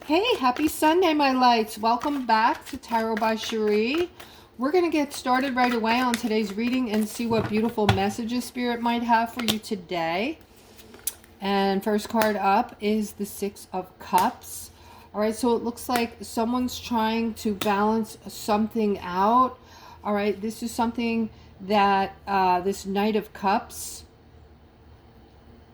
Hey, happy Sunday, my lights. Welcome back to Tarot by Cherie. We're going to get started right away on today's reading and see what beautiful messages Spirit might have for you today. And first card up is the Six of Cups. All right, so it looks like someone's trying to balance something out. All right, this is something that this Knight of Cups.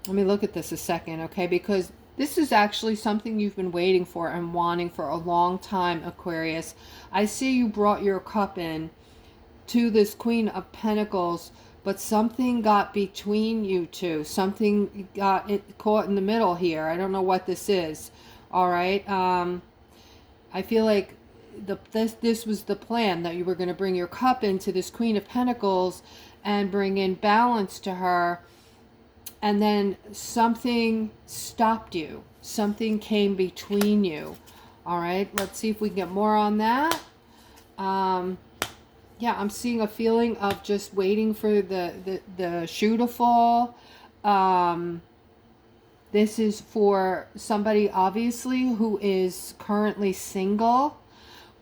Let me look at this a second, okay? Because this is actually something you've been waiting for and wanting for a long time, Aquarius. I see you brought your cup in to this Queen of Pentacles, but something got between you two. Something got caught in the middle here. I don't know what this is. All right. I feel like this was the plan, that you were going to bring your cup into this Queen of Pentacles and bring in balance to her. And then something stopped you. Something came between you. All right, let's see if we can get more on that. Yeah, I'm seeing a feeling of just waiting for the shoe to fall. This is for somebody, obviously, who is currently single,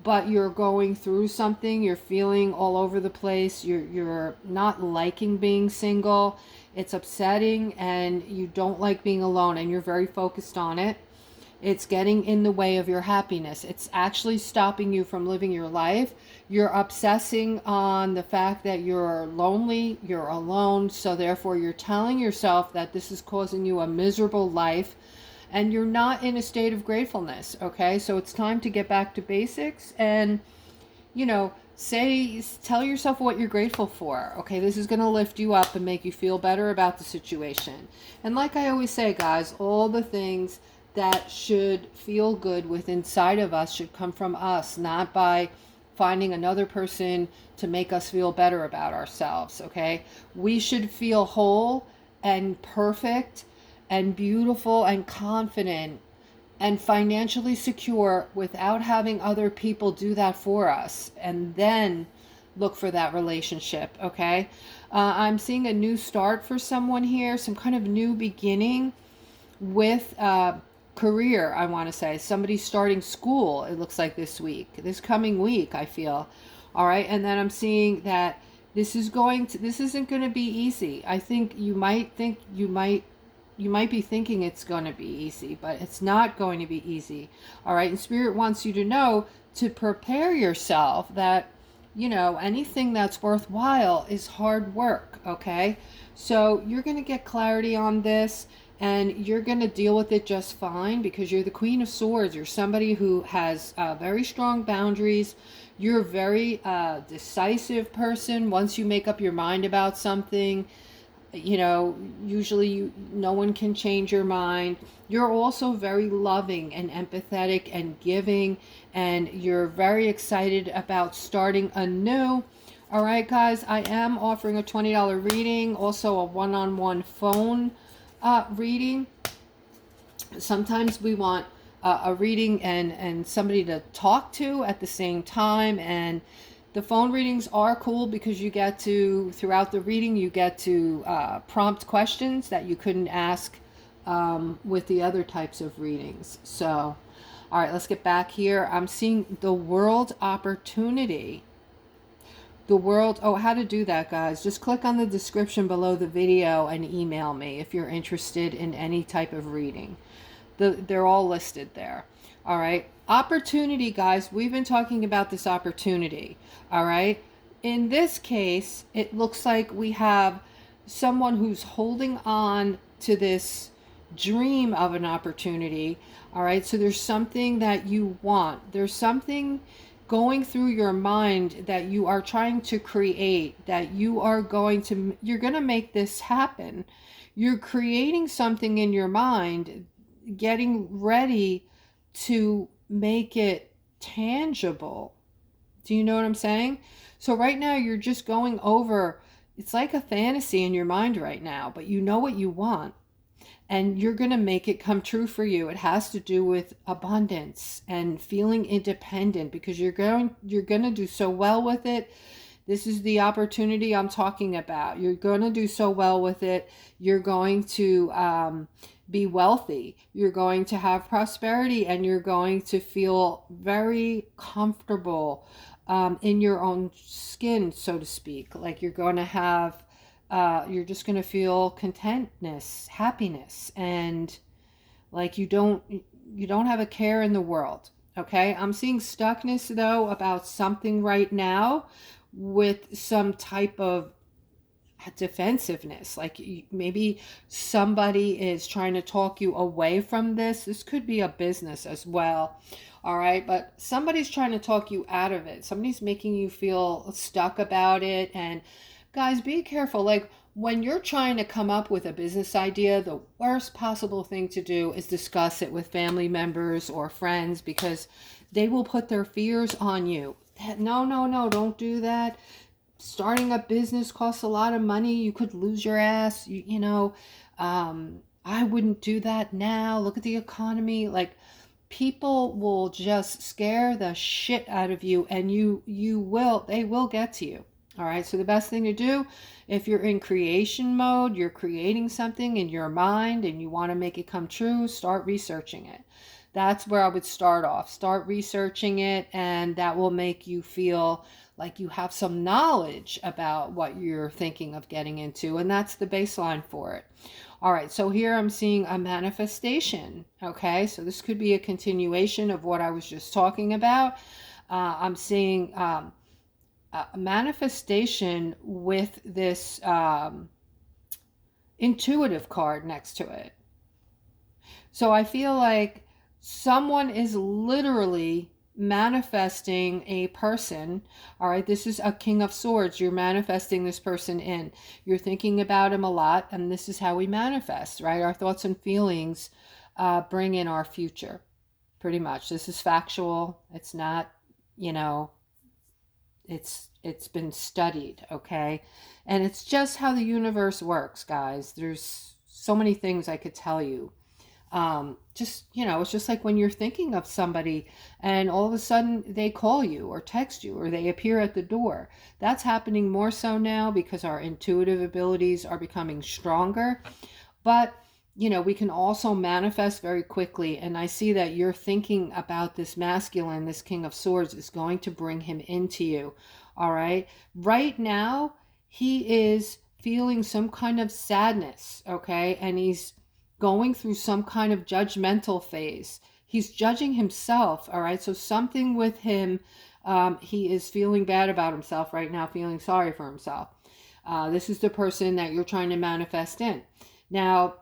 but you're going through something. You're feeling all over the place. You're not liking being single. It's upsetting, and you don't like being alone, and you're very focused on it. It's getting in the way of your happiness. It's actually stopping you from living your life. You're obsessing on the fact that you're lonely, you're alone, so therefore you're telling yourself that this is causing you a miserable life, and you're not in a state of gratefulness, okay? So it's time to get back to basics and, you know, tell yourself what you're grateful for. Okay, this is going to lift you up and make you feel better about the situation. And like I always say, guys, all the things that should feel good within inside of us should come from us, not by finding another person to make us feel better about ourselves. Okay, we should feel whole and perfect and beautiful and confident and financially secure without having other people do that for us, and then look for that relationship. Okay, I'm seeing a new start for someone here, some kind of new beginning with career. I want to say somebody starting school, it looks like this coming week, I feel. All right, and then I'm seeing that this isn't going to be easy. I think you might be thinking it's going to be easy, but it's not going to be easy. All right. And Spirit wants you to know to prepare yourself that, you know, anything that's worthwhile is hard work. Okay. So you're going to get clarity on this, and you're going to deal with it just fine, because you're the Queen of Swords. You're somebody who has very strong boundaries. You're a very decisive person. Once you make up your mind about something, you know, usually no one can change your mind. You're also very loving and empathetic and giving, and you're very excited about starting anew. All right, guys, I am offering a $20 reading, also a one-on-one phone reading. Sometimes we want a reading and somebody to talk to at the same time, and the phone readings are cool because you get to, throughout the reading, you get to prompt questions that you couldn't ask with the other types of readings. So, all right, let's get back here. I'm seeing the world opportunity. The world, oh, how to do that, guys. Just click on the description below the video and email me if you're interested in any type of reading. They're all listed there. All right. Opportunity, guys. We've been talking about this opportunity. All right. In this case, it looks like we have someone who's holding on to this dream of an opportunity. All right. So there's something that you want. There's something going through your mind that you are trying to create, that you're going to make this happen. You're creating something in your mind, getting ready to make it tangible. Do you know what I'm saying? So right now you're just going over, it's like a fantasy in your mind right now, but you know what you want, and you're going to make it come true for you. It has to do with abundance and feeling independent, because you're going to do so well with it. This is the opportunity I'm talking about. You're going to do so well with it. You're going to be wealthy. You're going to have prosperity, and you're going to feel very comfortable in your own skin, so to speak. Like you're going to have, you're just going to feel contentness, happiness, and like you don't have a care in the world. Okay, I'm seeing stuckness though about something right now with some type of defensiveness. Like maybe somebody is trying to talk you away from this. This could be a business as well. All right, but somebody's trying to talk you out of it. Somebody's making you feel stuck about it. And guys, be careful. Like when you're trying to come up with a business idea, the worst possible thing to do is discuss it with family members or friends, because they will put their fears on you. No, no, no, don't do that. Starting a business costs a lot of money. You could lose your ass. I wouldn't do that now. Look at the economy. Like people will just scare the shit out of you, and they will get to you. All right. So the best thing to do, if you're in creation mode, you're creating something in your mind and you want to make it come true, start researching it. That's where I would start off. Start researching it, and that will make you feel like you have some knowledge about what you're thinking of getting into, and that's the baseline for it. All right, so here I'm seeing a manifestation. Okay, so this could be a continuation of what I was just talking about. I'm seeing a manifestation with this intuitive card next to it. So I feel like someone is literally manifesting a person. All right, this is a King of Swords. You're manifesting this person in. You're thinking about him a lot, and this is how we manifest, right? Our thoughts and feelings bring in our future, pretty much. This is factual. It's not, it's been studied, okay? And it's just how the universe works, guys. There's so many things I could tell you. It's just like when you're thinking of somebody and all of a sudden they call you or text you or they appear at the door. That's happening more so now because our intuitive abilities are becoming stronger. But we can also manifest very quickly. And I see that you're thinking about this masculine, this King of Swords is going to bring him into you. All right. Right now, he is feeling some kind of sadness. Okay. And he's going through some kind of judgmental phase. He's judging himself. All right. So something with him, he is feeling bad about himself right now, feeling sorry for himself. This is the person that you're trying to manifest in. Now,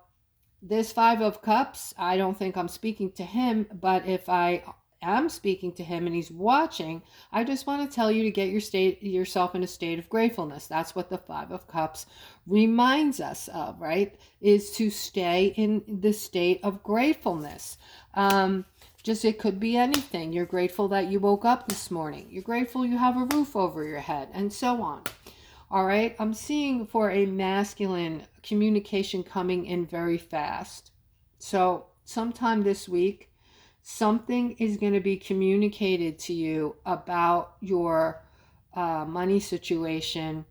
this Five of Cups, I don't think I'm speaking to him, but if I am speaking to him and he's watching, I just want to tell you to get yourself in a state of gratefulness. That's what the Five of Cups reminds us of, right? Is to stay in the state of gratefulness. It could be anything. You're grateful that you woke up this morning. You're grateful you have a roof over your head, and so on. All right, I'm seeing for a masculine communication coming in very fast. So sometime this week, something is going to be communicated to you about your money situation.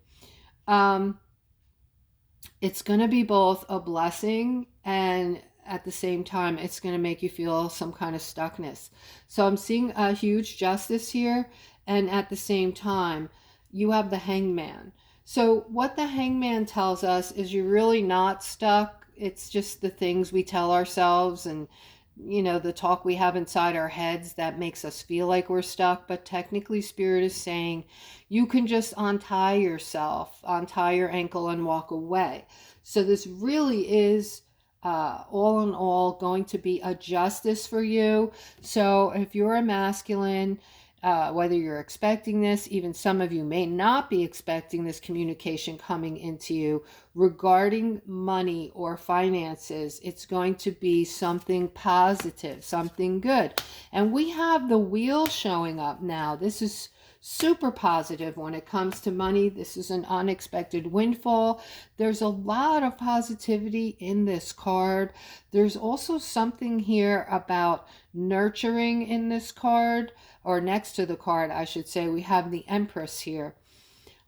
It's going to be both a blessing, and at the same time, it's going to make you feel some kind of stuckness. So I'm seeing a huge justice here, and at the same time, you have the Hangman. So what the Hangman tells us is you're really not stuck. It's just the things we tell ourselves and, the talk we have inside our heads that makes us feel like we're stuck. But technically, Spirit is saying you can just untie yourself, untie your ankle and walk away. So this really is all in all going to be a justice for you. So if you're a masculine, whether you're expecting this, even some of you may not be expecting this communication coming into you regarding money or finances, it's going to be something positive, something good. And we have the wheel showing up now. This is super positive when it comes to money. This is an unexpected windfall. There's a lot of positivity in this card. There's also something here about nurturing in this card, or next to the card, I should say. We have the Empress here.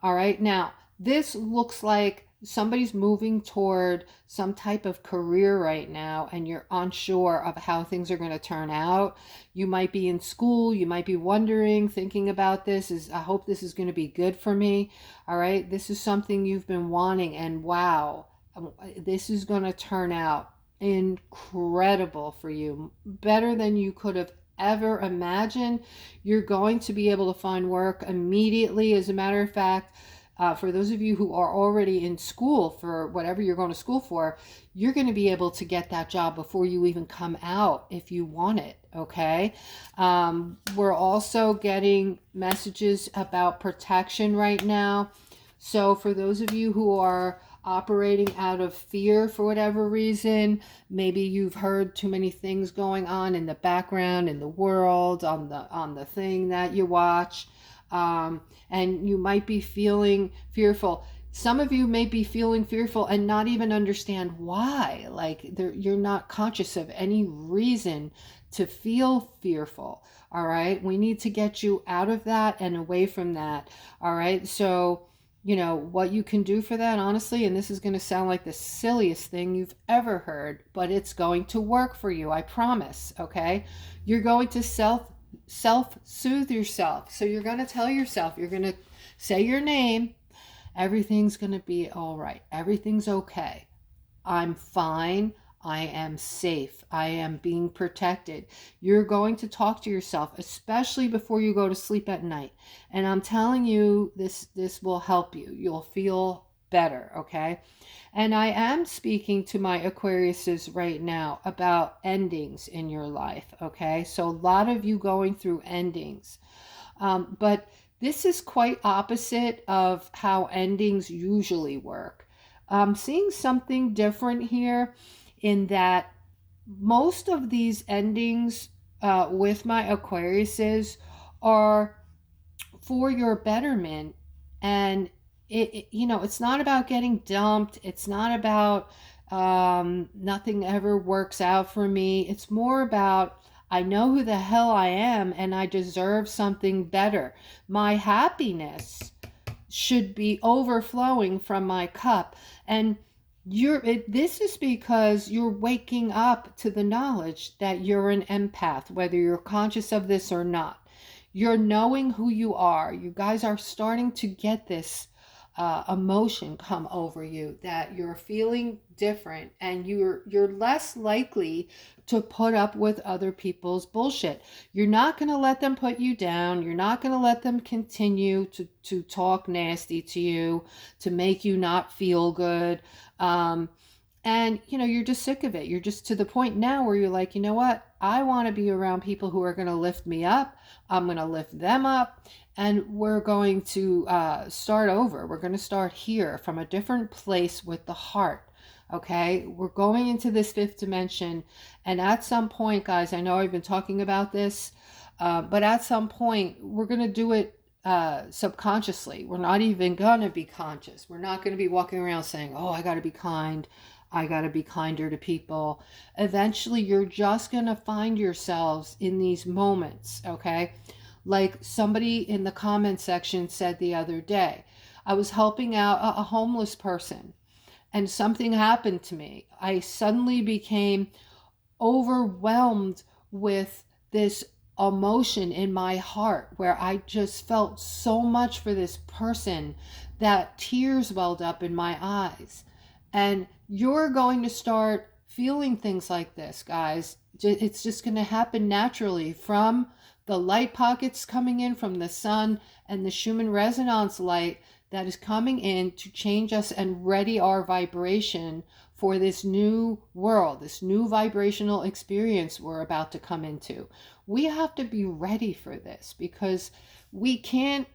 All right. Now, this looks like somebody's moving toward some type of career right now, and you're unsure of how things are going to turn out. You might be in school, you might be wondering, thinking about this is, I hope this is going to be good for me. All right. This is something you've been wanting, and wow, this is going to turn out incredible for you, better than you could have ever imagined. You're going to be able to find work immediately. As a matter of fact, for those of you who are already in school for whatever you're going to school for, you're going to be able to get that job before you even come out if you want it. Okay. We're also getting messages about protection right now. So for those of you who are operating out of fear for whatever reason, maybe you've heard too many things going on in the background, in the world, on the thing that you watch, and you might be feeling fearful. Some of you may be feeling fearful and not even understand why. Like you're not conscious of any reason to feel fearful. All right. We need to get you out of that and away from that. All right. So, you know, what you can do for that, honestly, and this is going to sound like the silliest thing you've ever heard, but it's going to work for you. I promise. Okay. You're going to self-soothe yourself. So you're going to tell yourself, you're going to say your name. Everything's going to be all right. Everything's okay. I'm fine. I am safe. I am being protected. You're going to talk to yourself, especially before you go to sleep at night. And I'm telling you, this will help you. You'll feel better, okay? And I am speaking to my Aquariuses right now about endings in your life, okay? So a lot of you going through endings. But this is quite opposite of how endings usually work. I'm seeing something different here in that most of these endings with my Aquariuses are for your betterment. And you know, it's not about getting dumped. It's not about nothing ever works out for me. It's more about, I know who the hell I am and I deserve something better. My happiness should be overflowing from my cup. And this is because you're waking up to the knowledge that you're an empath, whether you're conscious of this or not. You're knowing who you are. You guys are starting to get this emotion come over you, that you're feeling different, and you're less likely to put up with other people's bullshit. You're not going to let them put you down. You're not going to let them continue to talk nasty to you, to make you not feel good. And, you know, you're just sick of it. You're just to the point now where you're like, you know what? I want to be around people who are going to lift me up. I'm going to lift them up. And we're going to start over. We're going to start here from a different place with the heart. Okay, we're going into this fifth dimension. And at some point, guys, I know I've been talking about this, but at some point, we're going to do it subconsciously. We're not even going to be conscious. We're not going to be walking around saying, oh, I got to be kind. I got to be kinder to people. Eventually, you're just going to find yourselves in these moments, okay? Like somebody in the comment section said the other day, I was helping out a homeless person and something happened to me. I suddenly became overwhelmed with this emotion in my heart where I just felt so much for this person that tears welled up in my eyes. And you're going to start feeling things like this, guys. It's just going to happen naturally from the light pockets coming in from the sun and the Schumann resonance light that is coming in to change us and ready our vibration for this new world, this new vibrational experience we're about to come into. We have to be ready for this because we can't,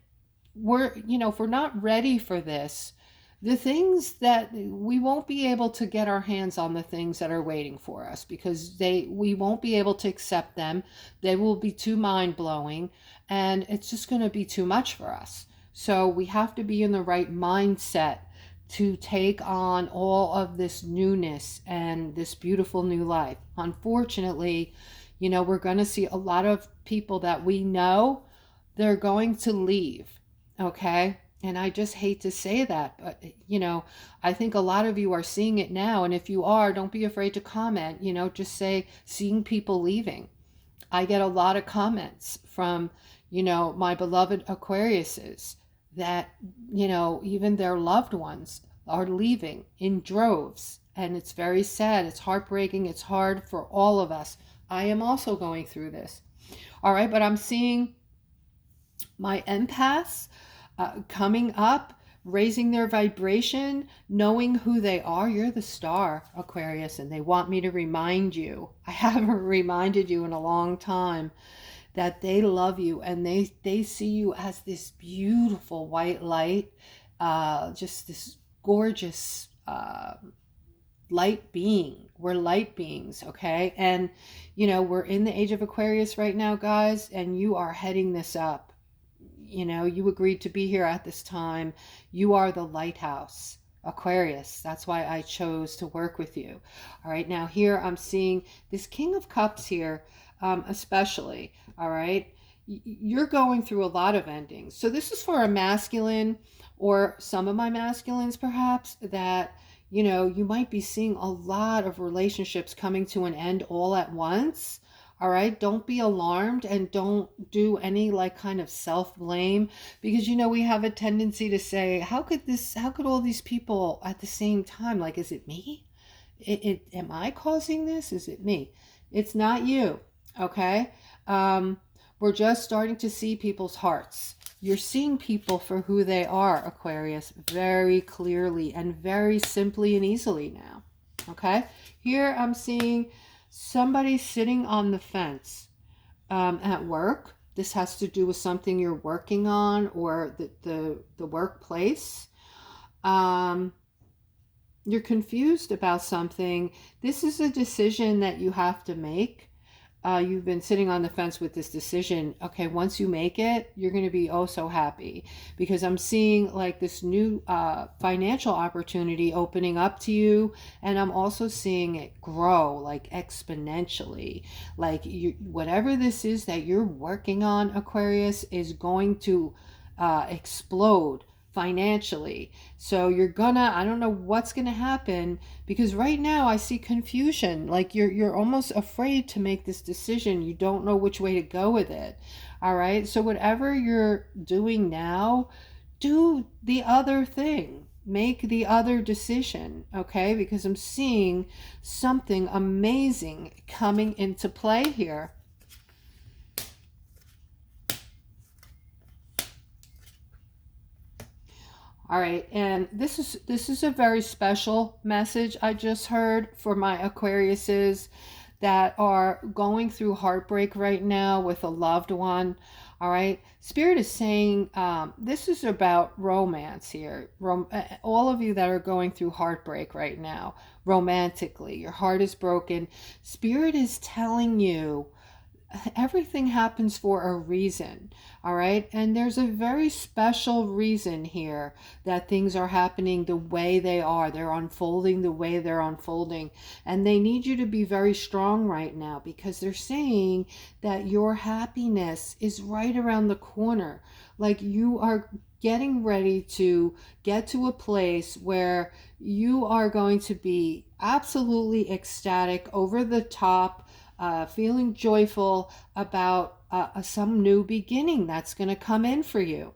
if we're not ready for this, the things that we won't be able to get our hands on, the things that are waiting for us, because we won't be able to accept them. They will be too mind-blowing and it's just going to be too much for us. So we have to be in the right mindset to take on all of this newness and this beautiful new life. Unfortunately, we're going to see a lot of people that we know, they're going to leave. Okay. And I just hate to say that, but I think a lot of you are seeing it now. And if you are, don't be afraid to comment, just say seeing people leaving. I get a lot of comments from, my beloved Aquariuses that, even their loved ones are leaving in droves. And it's very sad. It's heartbreaking. It's hard for all of us. I am also going through this. All right. But I'm seeing my empaths coming up, raising their vibration, knowing who they are. You're the star, Aquarius, and they want me to remind you. I haven't reminded you in a long time that they love you, and they see you as this beautiful white light, just this gorgeous light being. We're light beings, okay? And we're in the age of Aquarius right now, guys, and you are heading this up. You agreed to be here at this time. You are the lighthouse, Aquarius. That's why I chose to work with you. All right. Now here I'm seeing this King of Cups here, especially. All right. You're going through a lot of endings. So this is for a masculine, or some of my masculines perhaps, that you might be seeing a lot of relationships coming to an end all at once. All right, don't be alarmed, and don't do any kind of self-blame, because we have a tendency to say, how could all these people at the same time, is it me? Am I causing this? Is it me? It's not you. Okay. We're just starting to see people's hearts. You're seeing people for who they are, Aquarius, very clearly and very simply and easily now. Okay. Here I'm seeing somebody sitting on the fence at work. This has to do with something you're working on, or the workplace. You're confused about something. This is a decision that you have to make. You've been sitting on the fence with this decision. Okay, once you make it, you're going to be oh so happy, because I'm seeing this new financial opportunity opening up to you, and I'm also seeing it grow exponentially. Whatever this is that you're working on, Aquarius, is going to explode financially. So I don't know what's gonna happen, because right now I see confusion. You're almost afraid to make this decision. You don't know which way to go with it. All right. So whatever you're doing now, do the other thing. Make the other decision. Okay. Because I'm seeing something amazing coming into play here. All right, and this is a very special message I just heard for my Aquariuses that are going through heartbreak right now with a loved one. All right, Spirit is saying this is about romance here. All of you that are going through heartbreak right now, romantically, your heart is broken. Spirit is telling you everything happens for a reason. All right. And there's a very special reason here that things are happening the way they are. They're unfolding the way they're unfolding. And they need you to be very strong right now, because they're saying that your happiness is right around the corner. You are getting ready to get to a place where you are going to be absolutely ecstatic, over the top, feeling joyful about some new beginning that's going to come in for you.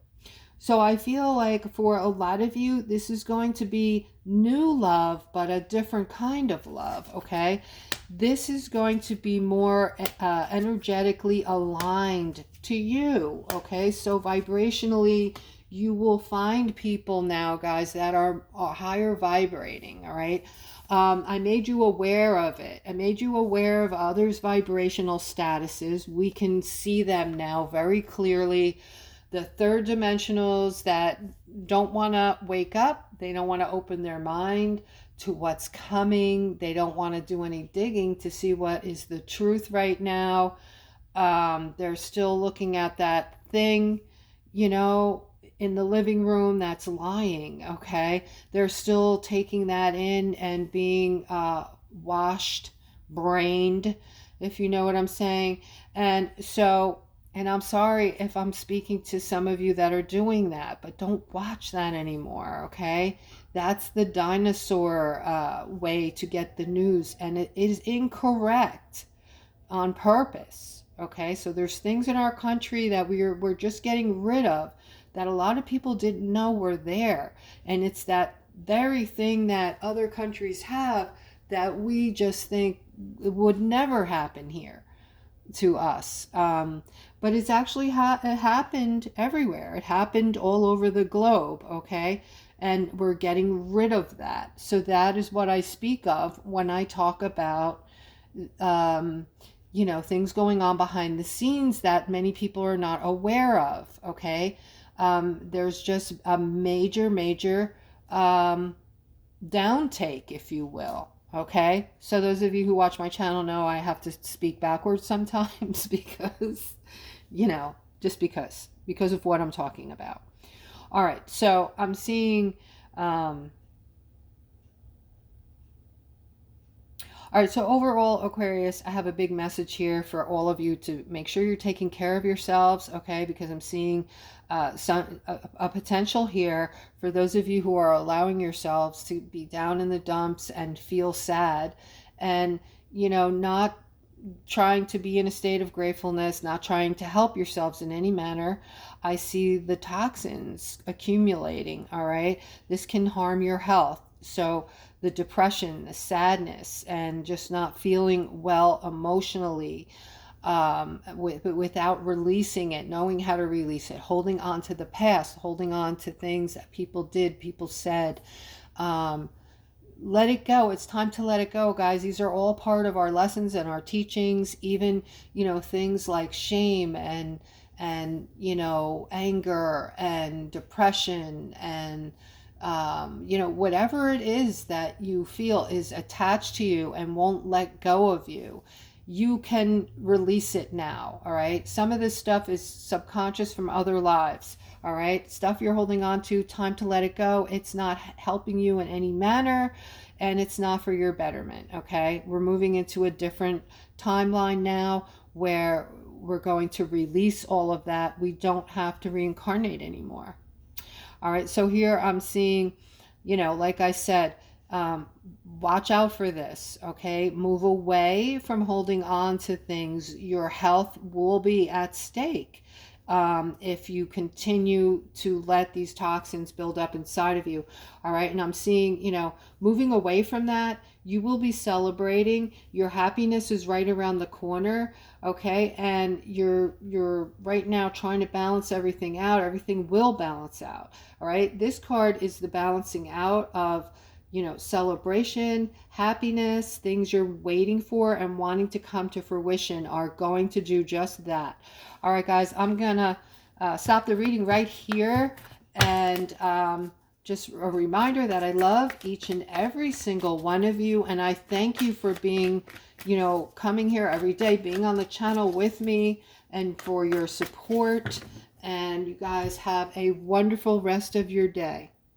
So I feel like for a lot of you, this is going to be new love, but a different kind of love, okay? This is going to be more energetically aligned to you, okay? So vibrationally, you will find people now, guys, that are higher vibrating, all right? I made you aware of it. I made you aware of others' vibrational statuses. We can see them now very clearly. The third dimensionals that don't want to wake up, they don't want to open their mind to what's coming. They don't want to do any digging to see what is the truth right now. They're still looking at that thing, in the living room that's lying, okay? They're still taking that in and being washed, brained, if you know what I'm saying. And so And I'm sorry if I'm speaking to some of you that are doing that, but don't watch that anymore, okay? That's the dinosaur way to get the news, and it is incorrect on purpose, okay? So there's things in our country that we're just getting rid of that a lot of people didn't know were there. And it's that very thing that other countries have that we just think it would never happen here to us. But it's actually it happened everywhere. It happened all over the globe, okay? And we're getting rid of that. So that is what I speak of when I talk about, things going on behind the scenes that many people are not aware of, okay? There's just a major, major downtake, if you will. Okay, so those of you who watch my channel know I have to speak backwards sometimes because, just because of what I'm talking about. All right, so I'm seeing, all right, so overall, Aquarius, I have a big message here for all of you to make sure you're taking care of yourselves, okay? Because I'm seeing a potential here for those of you who are allowing yourselves to be down in the dumps and feel sad and, not trying to be in a state of gratefulness, not trying to help yourselves in any manner. I see the toxins accumulating, all right? This can harm your health. So the depression, the sadness, and just not feeling well emotionally, without releasing it, knowing how to release it, holding on to the past, holding on to things that people did, people said. Let it go. It's time to let it go, guys. These are all part of our lessons and our teachings. Even, things like shame and anger and depression and whatever it is that you feel is attached to you and won't let go of you, you can release it now. All right. Some of this stuff is subconscious from other lives. All right. Stuff you're holding on to, time to let it go. It's not helping you in any manner and it's not for your betterment. Okay. We're moving into a different timeline now where we're going to release all of that. We don't have to reincarnate anymore. All right, so here I'm seeing, like I said, watch out for this, okay? Move away from holding on to things. Your health will be at stake if you continue to let these toxins build up inside of you, all right? And I'm seeing, moving away from that, you will be celebrating. Your happiness is right around the corner, okay? And you're right now trying to balance everything out. Everything will balance out, all right? This card is the balancing out of, celebration, happiness, things you're waiting for and wanting to come to fruition are going to do just that. All right, guys, I'm gonna stop the reading right here. And just a reminder that I love each and every single one of you. And I thank you for being, coming here every day, being on the channel with me, and for your support. And you guys have a wonderful rest of your day.